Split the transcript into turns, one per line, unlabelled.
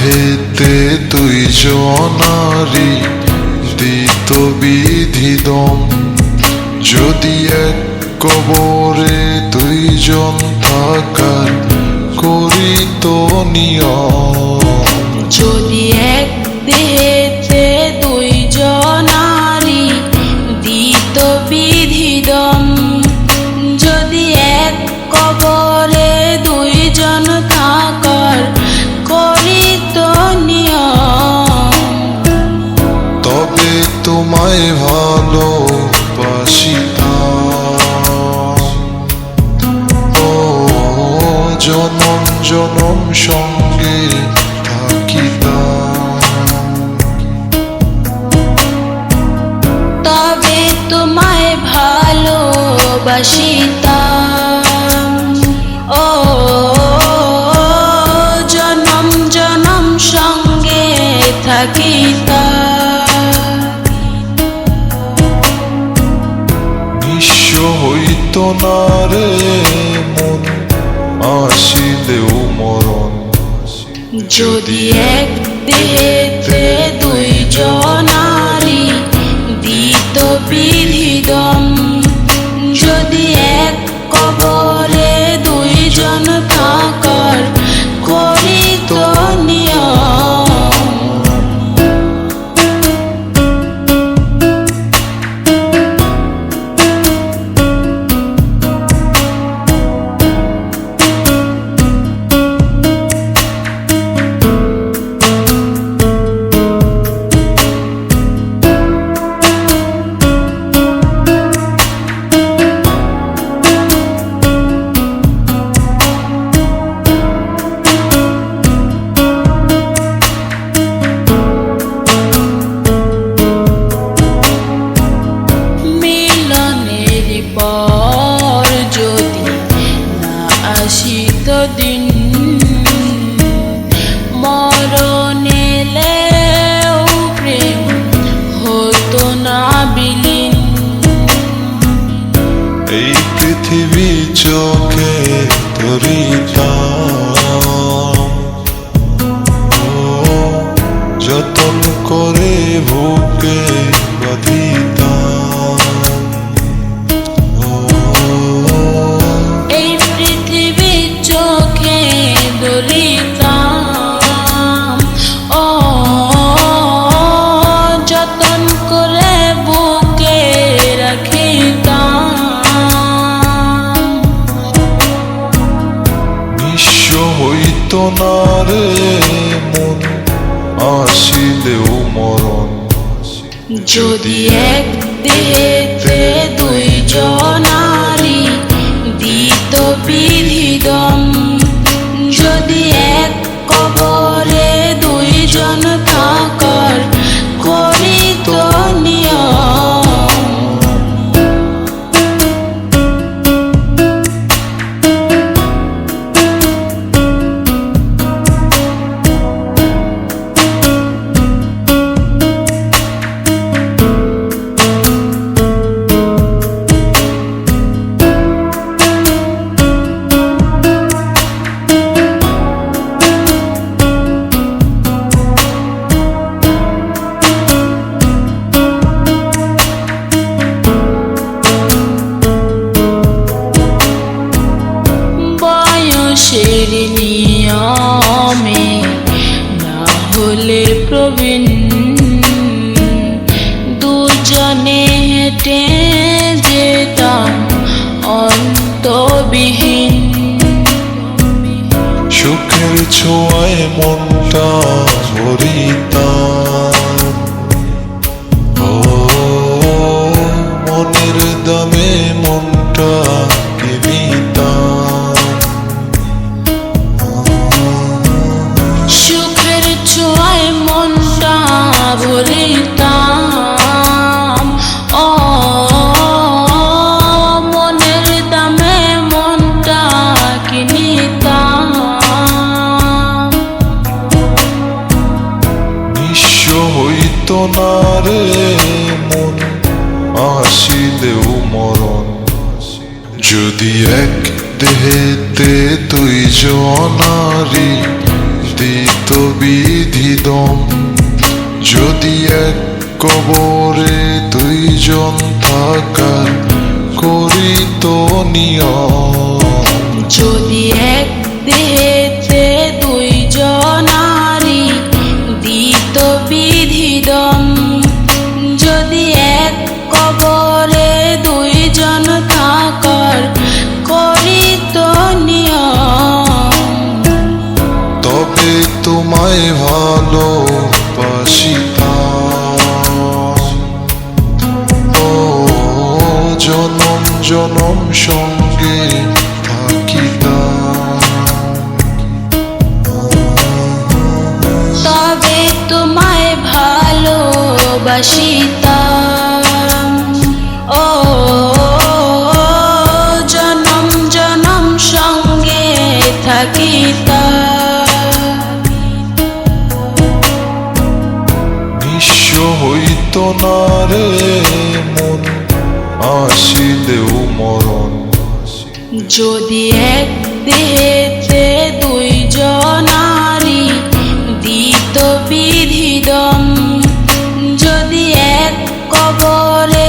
দেহেতে দুইজনারি দিত বিধিদম। যদি এক কবরে দুইজন থাকার করিত নিয়ম।
যদি এক দেহেতে দুইজনারি দিত বিধিদম। যদি এক কবরে দুইজন থাকার করিত নিয়ম।
তবে তোমায় ভালোবাসিতাম, ও জনম জনম সঙ্গে থাকিতাম।
তবে তোমায় ভালোবাসিতাম, ও জনম জনম সঙ্গে থাকিতাম।
নিঃস্ব হইত না রে মন আসিলেও মরণ।
যদি এক দেহেতে দুইজনারি দিত বিধিদম। যদি এক কবরে দুইজন থাকার করিত নিয়ম। পর যদি না আসিত দিন, মরণ এলেও প্রেম হতো না বিলীন।
এই পৃথিবী চোখে ধরিতাম, ও যতন করে বুকে বাঁধিতাম।
এই পৃথিবী চোখে ধরিতাম, ও যতন করে বুকে রাখিতাম।
নিঃস্ব হইত না রে মন আসিলেও মরণ।
যদি এক দেহেতে দুইজনারি দিত বিধিদম। যদি এক কবরে দুইজন থাকার করিত নিয়ম। বয়সের নিয়মে না হলে প্রবীণ, দুজনে হেঁটে যেতাম অন্তবিহীন।
সুখের ছোঁয়ায় মনটা ভরিতাম, ও মনের দামে মনটা কিনিতাম।
সুখের ছোঁয়ায় মনটা ভরিতাম, ও মনের দামে মনটা কিনিতাম।
নিঃস্ব হইত না রে মন আসিলেও মরণ। যদি এক দেহেতে দুইজনারি দিত দিত বিধিদম যদি এক কবরে দুইজন থাকার করিত নিয়ম
যদি এক দেহেতে দুইজনারি দিত বিধিদম যদি এক কবরে দুইজন থাকার করিত নিয়ম
তবে তোমায় ভালোবাসিতাম ও জনম জনম সঙ্গে থাকিতাম
তবে তোমায় ভালোবাসিতাম ও জনম জনম সঙ্গে থাকিতাম
নিঃস্ব হইত না রে মন আসিলেও মরণ
যদি এক দেহেতে দুইজনারি দিত বিধিদম যদি এক কবরে